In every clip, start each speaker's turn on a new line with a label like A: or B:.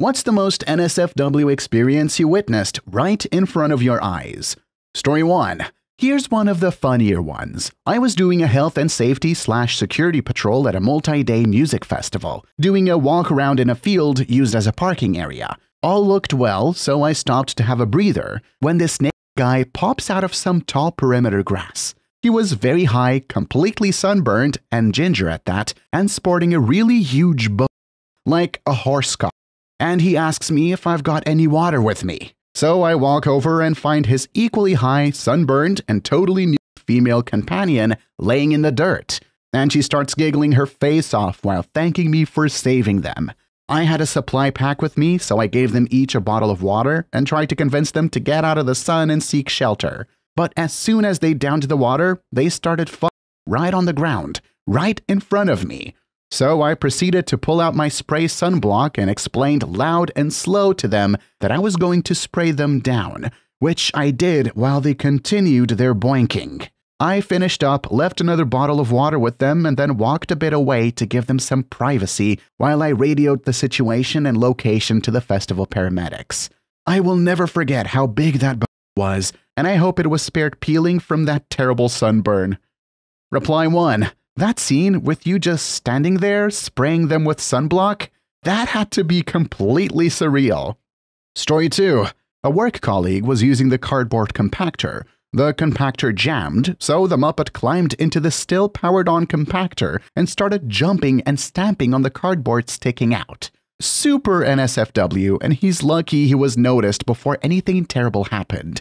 A: What's the most NSFW experience you witnessed right in front of your eyes? Story 1. Here's one of the funnier ones. I was doing a health and safety/security patrol at a multi-day music festival, doing a walk around in a field used as a parking area. All looked well, so I stopped to have a breather when this naked guy pops out of some tall perimeter grass. He was very high, completely sunburned, and ginger at that, and sporting a really huge bow, like a horse collar. And he asks me if I've got any water with me. So I walk over and find his equally high, sunburned, and totally nude female companion laying in the dirt. And she starts giggling her face off while thanking me for saving them. I had a supply pack with me, so I gave them each a bottle of water and tried to convince them to get out of the sun and seek shelter. But as soon as they downed the water, they started fucking right on the ground, right in front of me. So I proceeded to pull out my spray sunblock and explained loud and slow to them that I was going to spray them down, which I did while they continued their boinking. I finished up, left another bottle of water with them, and then walked a bit away to give them some privacy while I radioed the situation and location to the festival paramedics. I will never forget how big that was, and I hope it was spared peeling from that terrible sunburn. Reply 1. That scene with you just standing there, spraying them with sunblock, that had to be completely surreal. Story 2. A work colleague was using the cardboard compactor. The compactor jammed, so the Muppet climbed into the still powered-on compactor and started jumping and stamping on the cardboard sticking out. Super NSFW, and he's lucky he was noticed before anything terrible happened.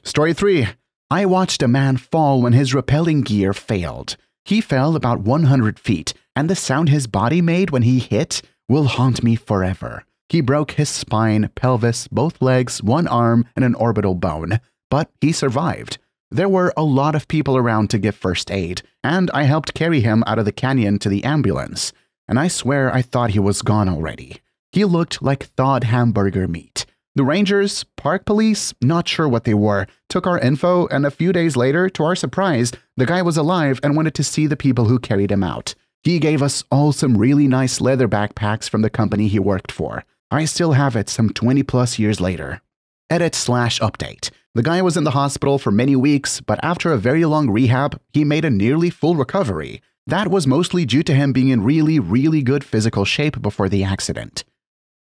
A: Story 3. I watched a man fall when his rappelling gear failed. He fell about 100 feet, and the sound his body made when he hit will haunt me forever. He broke his spine, pelvis, both legs, one arm, and an orbital bone, but he survived. There were a lot of people around to give first aid, and I helped carry him out of the canyon to the ambulance, and I swear I thought he was gone already. He looked like thawed hamburger meat. The rangers, park police, not sure what they were, took our info, and a few days later, to our surprise, the guy was alive and wanted to see the people who carried him out. He gave us all some really nice leather backpacks from the company he worked for. I still have it some 20+ years later. Edit/update. The guy was in the hospital for many weeks, but after a very long rehab, he made a nearly full recovery. That was mostly due to him being in really good physical shape before the accident.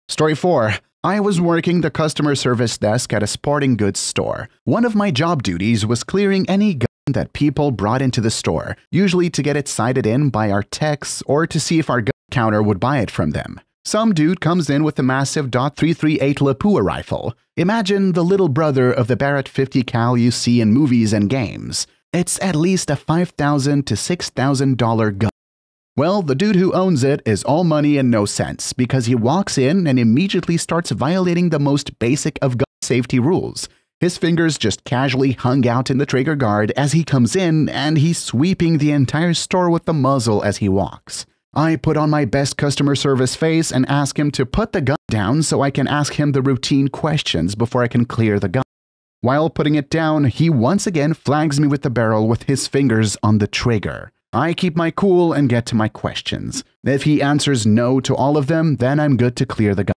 A: Story 4. I was working the customer service desk at a sporting goods store. One of my job duties was clearing any gun that people brought into the store, usually to get it sighted in by our techs or to see if our gun counter would buy it from them. Some dude comes in with a massive .338 Lapua rifle. Imagine the little brother of the Barrett 50 cal you see in movies and games. It's at least a $5,000 to $6,000 gun. Well, the dude who owns it is all money and no sense because he walks in and immediately starts violating the most basic of gun safety rules. His fingers just casually hung out in the trigger guard as he comes in, and he's sweeping the entire store with the muzzle as he walks. I put on my best customer service face and ask him to put the gun down so I can ask him the routine questions before I can clear the gun. While putting it down, he once again flags me with the barrel with his fingers on the trigger. I keep my cool and get to my questions. If he answers no to all of them, then I'm good to clear the gun.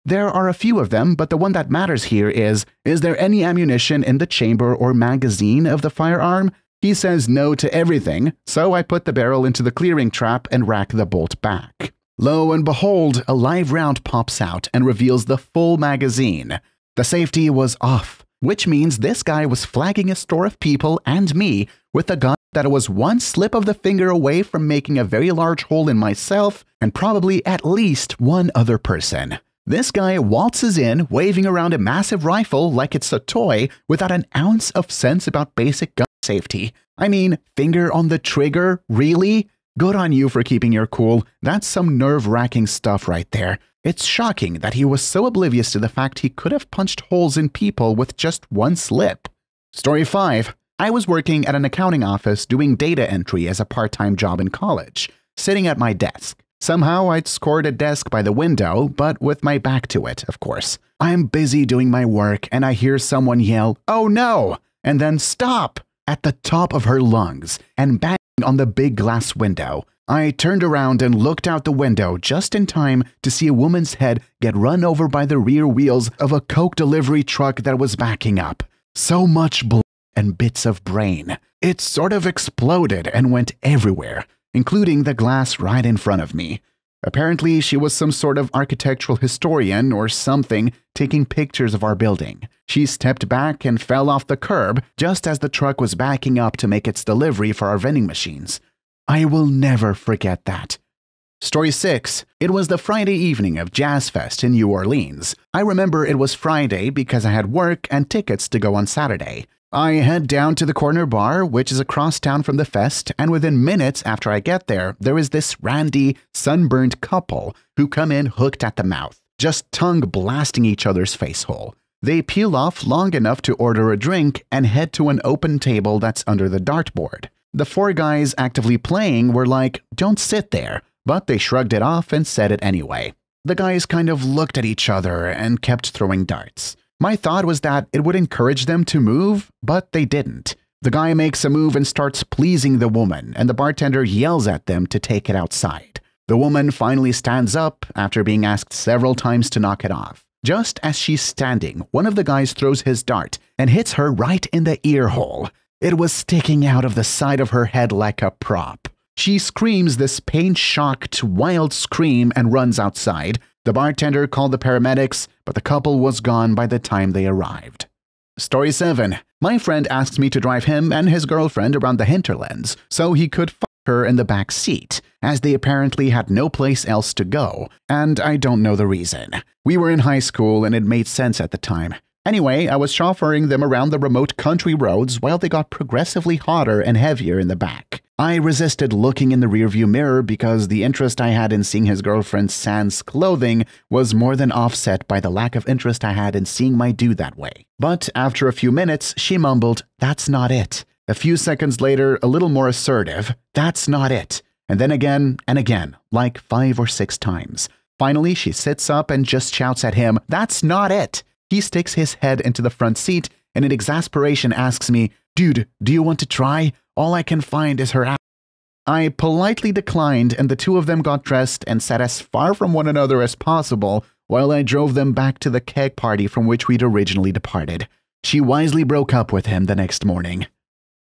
A: There are a few of them, but the one that matters here is there any ammunition in the chamber or magazine of the firearm? He says no to everything, so I put the barrel into the clearing trap and rack the bolt back. Lo and behold, a live round pops out and reveals the full magazine. The safety was off, which means this guy was flagging a store of people and me with a gun that was one slip of the finger away from making a very large hole in myself and probably at least one other person. This guy waltzes in, waving around a massive rifle like it's a toy without an ounce of sense about basic gun safety. I mean, finger on the trigger? Really? Good on you for keeping your cool. That's some nerve-wracking stuff right there. It's shocking that he was so oblivious to the fact he could have punched holes in people with just one slip. Story 5. I was working at an accounting office doing data entry as a part-time job in college, sitting at my desk. Somehow I'd scored a desk by the window, but with my back to it, of course. I'm busy doing my work and I hear someone yell, "Oh no!" and then "Stop!" at the top of her lungs and bang on the big glass window. I turned around and looked out the window just in time to see a woman's head get run over by the rear wheels of a Coke delivery truck that was backing up. So much blood and bits of brain. It sort of exploded and went everywhere, including the glass right in front of me. Apparently, she was some sort of architectural historian or something taking pictures of our building. She stepped back and fell off the curb just as the truck was backing up to make its delivery for our vending machines. I will never forget that. Story 6. It was the Friday evening of Jazz Fest in New Orleans. I remember it was Friday because I had work and tickets to go on Saturday. I head down to the corner bar, which is across town from the fest, and within minutes after I get there is this randy, sunburned couple who come in hooked at the mouth, just tongue blasting each other's face hole. They peel off long enough to order a drink and head to an open table that's under the dartboard. The four guys actively playing were like, "Don't sit there," but they shrugged it off and said it anyway. The guys kind of looked at each other and kept throwing darts. My thought was that it would encourage them to move, but they didn't. The guy makes a move and starts pleasing the woman, and the bartender yells at them to take it outside. The woman finally stands up after being asked several times to knock it off. Just as she's standing, one of the guys throws his dart and hits her right in the ear hole. It was sticking out of the side of her head like a prop. She screams this pain-shocked, wild scream and runs outside. The bartender called the paramedics, but the couple was gone by the time they arrived. Story 7. My friend asked me to drive him and his girlfriend around the hinterlands so he could fuck her in the back seat, as they apparently had no place else to go, and I don't know the reason. We were in high school and it made sense at the time. Anyway, I was chauffeuring them around the remote country roads while they got progressively hotter and heavier in the back. I resisted looking in the rearview mirror because the interest I had in seeing his girlfriend's sans clothing was more than offset by the lack of interest I had in seeing my dude that way. But after a few minutes, she mumbled, "That's not it." A few seconds later, a little more assertive, "That's not it." And then again and again, like 5 or 6 times. Finally, she sits up and just shouts at him, "That's not it." He sticks his head into the front seat and in exasperation asks me, "Dude, do you want to try? All I can find is her ass." I politely declined and the two of them got dressed and sat as far from one another as possible while I drove them back to the keg party from which we'd originally departed. She wisely broke up with him the next morning.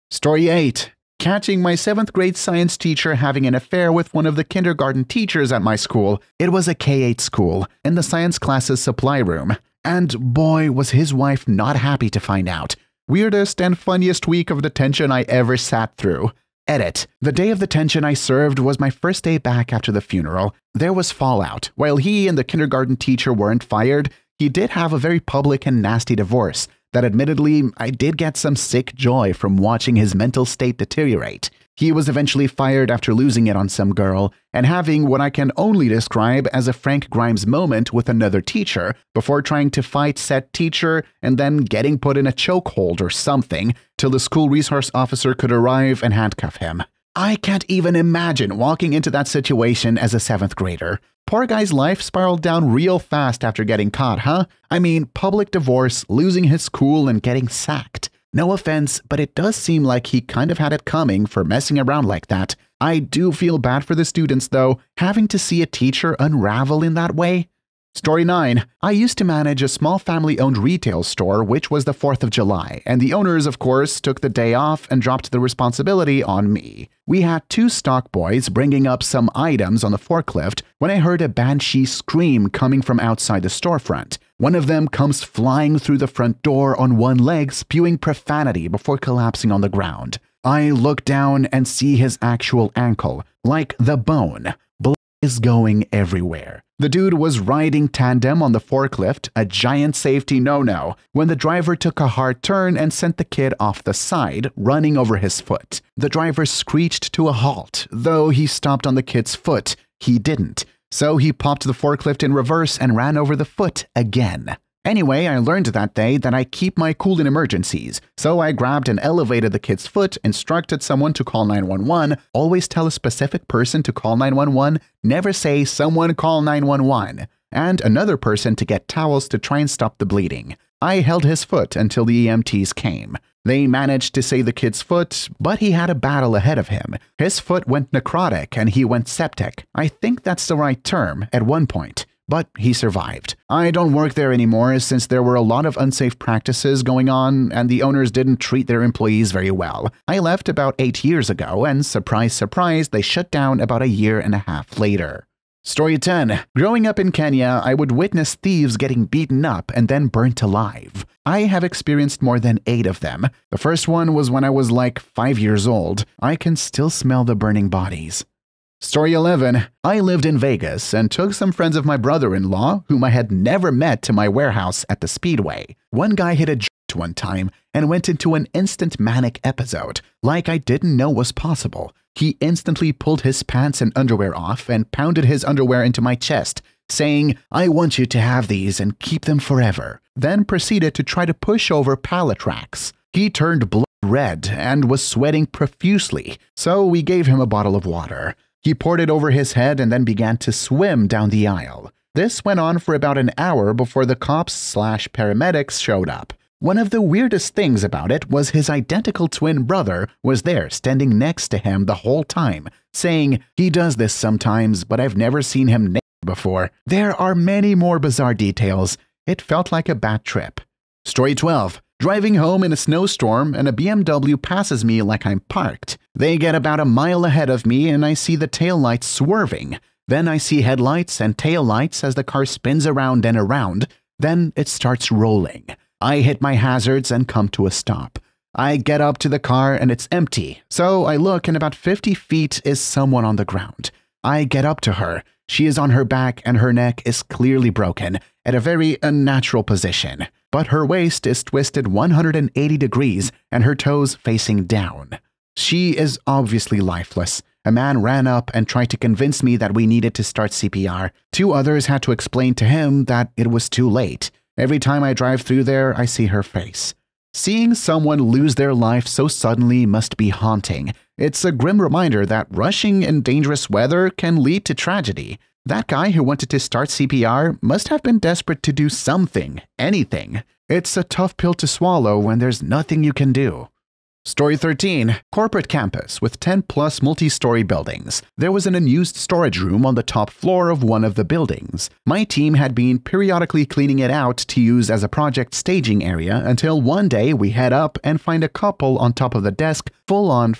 A: Story 8. Catching my 7th grade science teacher having an affair with one of the kindergarten teachers at my school. It was a K-8 school, in the science classes supply room. And boy, was his wife not happy to find out. Weirdest and funniest week of detention I ever sat through. Edit. The day of detention I served was my first day back after the funeral. There was fallout. While he and the kindergarten teacher weren't fired, he did have a very public and nasty divorce that admittedly I did get some sick joy from watching his mental state deteriorate. He was eventually fired after losing it on some girl and having what I can only describe as a Frank Grimes moment with another teacher before trying to fight said teacher and then getting put in a chokehold or something till the school resource officer could arrive and handcuff him. I can't even imagine walking into that situation as a 7th grader. Poor guy's life spiraled down real fast after getting caught, huh? I mean, public divorce, losing his school, and getting sacked. No offense, but it does seem like he kind of had it coming for messing around like that. I do feel bad for the students, though, having to see a teacher unravel in that way. Story 9. I used to manage a small family-owned retail store, which was the 4th of July, and the owners, of course, took the day off and dropped the responsibility on me. We had 2 stock boys bringing up some items on the forklift when I heard a banshee scream coming from outside the storefront. One of them comes flying through the front door on one leg, spewing profanity before collapsing on the ground. I look down and see his actual ankle, like the bone. Blood is going everywhere. The dude was riding tandem on the forklift, a giant safety no-no, when the driver took a hard turn and sent the kid off the side, running over his foot. The driver screeched to a halt, though he stopped on the kid's foot. He didn't. So he popped the forklift in reverse and ran over the foot again. Anyway, I learned that day that I keep my cool in emergencies, so I grabbed and elevated the kid's foot, instructed someone to call 911, always tell a specific person to call 911, never say someone call 911, and another person to get towels to try and stop the bleeding. I held his foot until the EMTs came. They managed to save the kid's foot, but he had a battle ahead of him. His foot went necrotic and he went septic. I think that's the right term at one point. But he survived. I don't work there anymore since there were a lot of unsafe practices going on and the owners didn't treat their employees very well. I left about 8 years ago and surprise, surprise, they shut down about a year and a half later. Story 10. Growing up in Kenya, I would witness thieves getting beaten up and then burnt alive. I have experienced more than 8 of them. The first one was when I was like 5 years old. I can still smell the burning bodies. Story 11. I lived in Vegas and took some friends of my brother-in-law, whom I had never met, to my warehouse at the Speedway. One guy hit a joint one time and went into an instant manic episode, like I didn't know was possible. He instantly pulled his pants and underwear off and pounded his underwear into my chest, saying, "I want you to have these and keep them forever," then proceeded to try to push over pallet racks. He turned blood red and was sweating profusely, so we gave him a bottle of water. He poured it over his head and then began to swim down the aisle. This went on for about an hour before the cops/paramedics showed up. One of the weirdest things about it was his identical twin brother was there standing next to him the whole time, saying, "He does this sometimes, but I've never seen him naked before." There are many more bizarre details. It felt like a bad trip. Story 12. Driving home in a snowstorm and a BMW passes me like I'm parked. They get about a mile ahead of me and I see the taillights swerving. Then I see headlights and taillights as the car spins around and around. Then it starts rolling. I hit my hazards and come to a stop. I get up to the car and it's empty, so I look and about 50 feet is someone on the ground. I get up to her. She is on her back and her neck is clearly broken, at a very unnatural position. But her waist is twisted 180 degrees and her toes facing down. She is obviously lifeless. A man ran up and tried to convince me that we needed to start CPR. 2 others had to explain to him that it was too late. Every time I drive through there, I see her face. Seeing someone lose their life so suddenly must be haunting. It's a grim reminder that rushing in dangerous weather can lead to tragedy. That guy who wanted to start CPR must have been desperate to do something, anything. It's a tough pill to swallow when there's nothing you can do. Story 13. Corporate campus with 10+ multi-story buildings. There was an unused storage room on the top floor of one of the buildings. My team had been periodically cleaning it out to use as a project staging area until one day we head up and find a couple on top of the desk full on.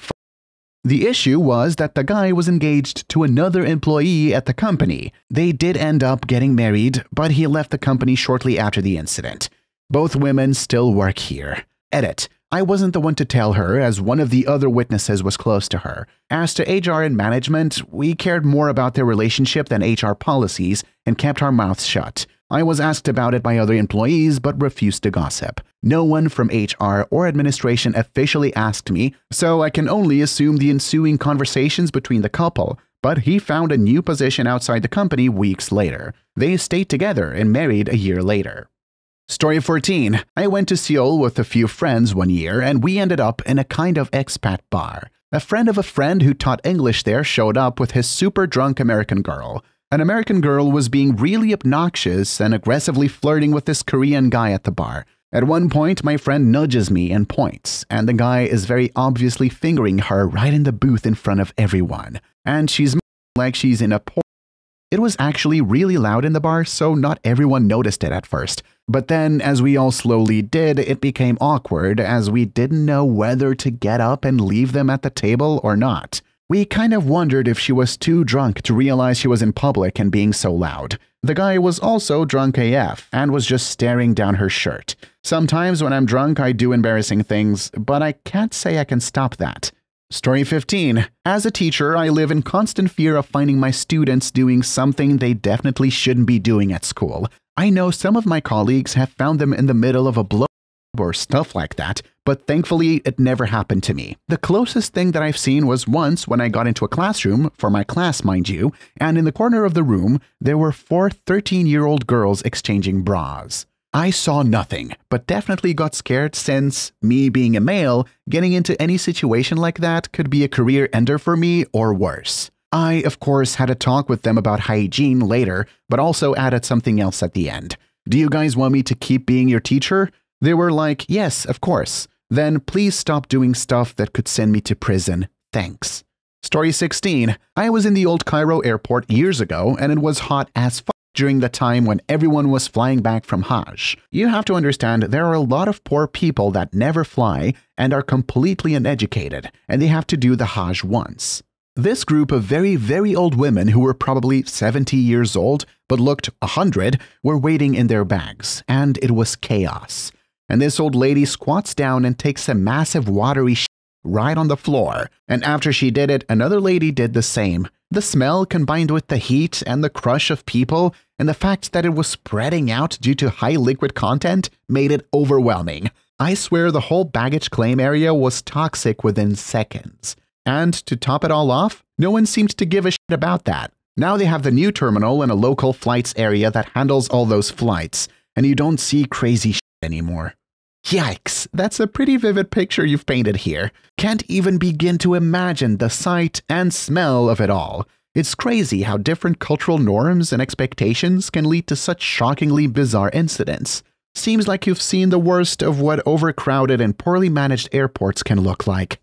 A: The issue was that the guy was engaged to another employee at the company. They did end up getting married, but he left the company shortly after the incident. Both women still work here. Edit. I wasn't the one to tell her, as one of the other witnesses was close to her. As to HR and management, we cared more about their relationship than HR policies and kept our mouths shut. I was asked about it by other employees but refused to gossip. No one from HR or administration officially asked me, so I can only assume the ensuing conversations between the couple, but he found a new position outside the company weeks later. They stayed together and married a year later. Story 14. I went to Seoul with a few friends one year and we ended up in a kind of expat bar. A friend of a friend who taught English there showed up with his super drunk American girl. An American girl was being really obnoxious and aggressively flirting with this Korean guy at the bar. At one point, my friend nudges me and points, and the guy is very obviously fingering her right in the booth in front of everyone. And she's like she's in a porn. It was actually really loud in the bar, so not everyone noticed it at first. But then, as we all slowly did, it became awkward as we didn't know whether to get up and leave them at the table or not. We kind of wondered if she was too drunk to realize she was in public and being so loud. The guy was also drunk AF and was just staring down her shirt. Sometimes when I'm drunk, I do embarrassing things, but I can't say I can stop that. Story 15. As a teacher, I live in constant fear of finding my students doing something they definitely shouldn't be doing at school. I know some of my colleagues have found them in the middle of a blow or stuff like that, but thankfully it never happened to me. The closest thing that I've seen was once when I got into a classroom, for my class mind you, and in the corner of the room, there were 4 13-year-old girls exchanging bras. I saw nothing, but definitely got scared since, me being a male, getting into any situation like that could be a career ender for me or worse. I, of course, had a talk with them about hygiene later, but also added something else at the end. Do you guys want me to keep being your teacher? They were like, yes, of course. Then please stop doing stuff that could send me to prison. Thanks. Story 16. I was in the old Cairo airport years ago and it was hot as fuck during the time when everyone was flying back from Hajj. You have to understand there are a lot of poor people that never fly and are completely uneducated, and they have to do the Hajj once. This group of very, very old women who were probably 70 years old but looked 100 were waiting in their bags, and it was chaos. And this old lady squats down and takes a massive watery shit right on the floor, and after she did it, another lady did the same. The smell combined with the heat and the crush of people and the fact that it was spreading out due to high liquid content made it overwhelming. I swear the whole baggage claim area was toxic within seconds. And to top it all off, no one seemed to give a shit about that. Now they have the new terminal in a local flights area that handles all those flights, and you don't see crazy shit anymore. Yikes, that's a pretty vivid picture you've painted here. Can't even begin to imagine the sight and smell of it all. It's crazy how different cultural norms and expectations can lead to such shockingly bizarre incidents. Seems like you've seen the worst of what overcrowded and poorly managed airports can look like.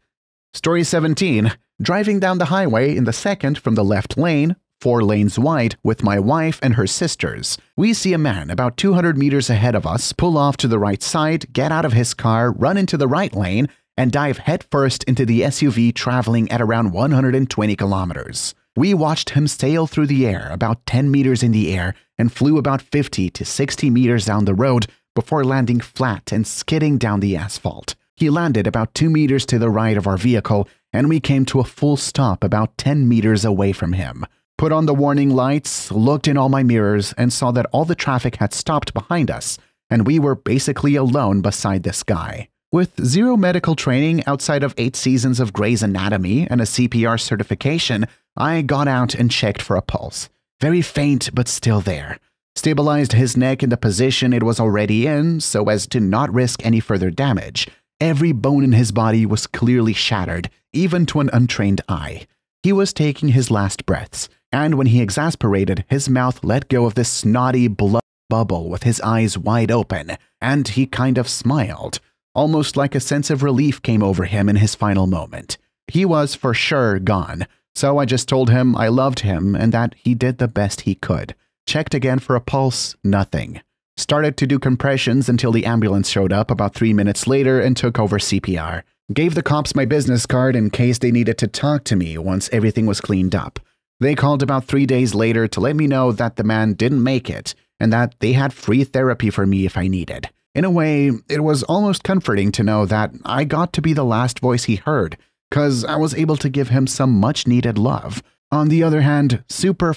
A: Story 17. Driving down the highway in the second from the left lane, 4 lanes wide, with my wife and her sisters. We see a man about 200 meters ahead of us pull off to the right side, get out of his car, run into the right lane, and dive headfirst into the SUV traveling at around 120 kilometers. We watched him sail through the air about 10 meters in the air and flew about 50 to 60 meters down the road before landing flat and skidding down the asphalt. He landed about 2 meters to the right of our vehicle, and we came to a full stop about 10 meters away from him. Put on the warning lights, looked in all my mirrors, and saw that all the traffic had stopped behind us, and we were basically alone beside this guy. With zero medical training outside of 8 seasons of Grey's Anatomy and a CPR certification, I got out and checked for a pulse. Very faint, but still there. Stabilized his neck in the position it was already in so as to not risk any further damage. Every bone in his body was clearly shattered, even to an untrained eye. He was taking his last breaths, and when he exasperated, his mouth let go of this snotty blood bubble with his eyes wide open, and he kind of smiled. Almost like a sense of relief came over him in his final moment. He was for sure gone, so I just told him I loved him and that he did the best he could. Checked again for a pulse, nothing. Started to do compressions until the ambulance showed up about 3 minutes later and took over CPR. Gave the cops my business card in case they needed to talk to me once everything was cleaned up. They called about 3 days later to let me know that the man didn't make it and that they had free therapy for me if I needed. In a way, it was almost comforting to know that I got to be the last voice he heard, cause I was able to give him some much needed love. On the other hand, super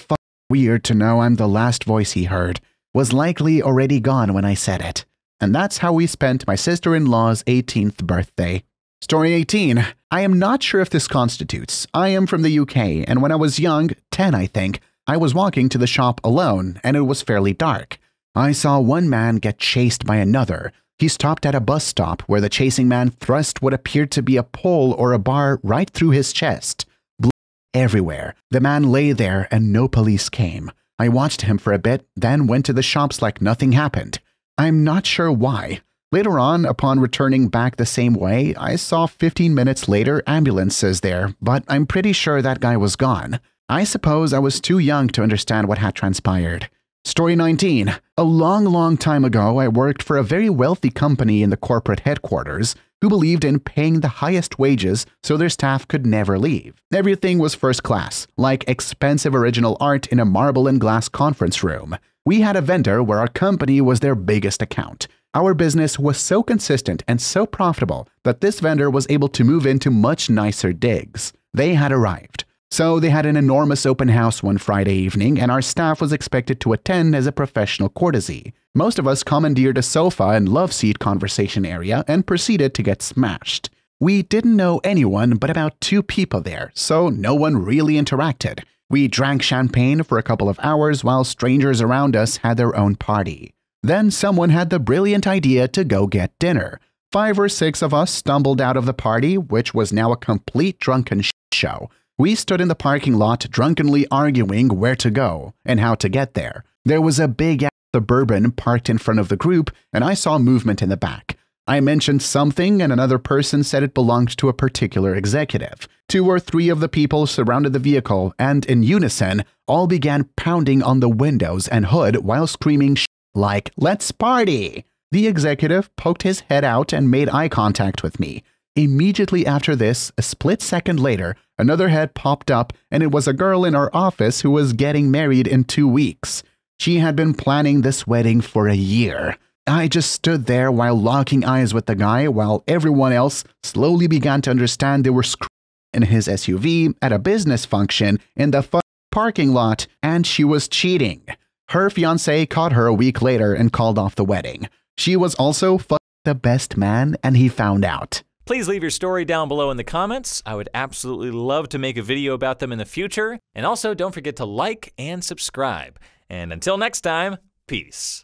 A: weird to know I'm the last voice he heard. Was likely already gone when I said it. And that's how we spent my sister-in-law's 18th birthday. Story 18. I am not sure if this constitutes. I am from the UK, and when I was young, 10 I think, I was walking to the shop alone, and it was fairly dark. I saw one man get chased by another. He stopped at a bus stop where the chasing man thrust what appeared to be a pole or a bar right through his chest. Blood everywhere. The man lay there and no police came. I watched him for a bit, then went to the shops like nothing happened. I'm not sure why. Later on, upon returning back the same way, I saw 15 minutes later ambulances there, but I'm pretty sure that guy was gone. I suppose I was too young to understand what had transpired. Story 19. A long time ago, I worked for a very wealthy company in the corporate headquarters who believed in paying the highest wages so their staff could never leave. Everything was first class, like expensive original art in a marble and glass conference room. We had a vendor where our company was their biggest account. Our business was so consistent and so profitable that this vendor was able to move into much nicer digs. They had arrived. So they had an enormous open house one Friday evening, and our staff was expected to attend as a professional courtesy. Most of us commandeered a sofa and love seat conversation area and proceeded to get smashed. We didn't know anyone but about 2 people there, so no one really interacted. We drank champagne for a couple of hours while strangers around us had their own party. Then someone had the brilliant idea to go get dinner. 5 or 6 of us stumbled out of the party, which was now a complete drunken show. We stood in the parking lot drunkenly arguing where to go and how to get there. There was a big Suburban parked in front of the group, and I saw movement in the back. I mentioned something, and another person said it belonged to a particular executive. 2 or 3 of the people surrounded the vehicle, and in unison, all began pounding on the windows and hood while screaming like, "Let's party!" The executive poked his head out and made eye contact with me. Immediately after this, a split second later, another head popped up, and it was a girl in our office who was getting married in 2 weeks. She had been planning this wedding for a year. I just stood there while locking eyes with the guy while everyone else slowly began to understand they were screwed in his SUV at a business function in the parking lot, and she was cheating. Her fiancé caught her a week later and called off the wedding. She was also the best man, and he found out.
B: Please leave your story down below in the comments. I would absolutely love to make a video about them in the future. And also don't forget to like and subscribe. And until next time, peace.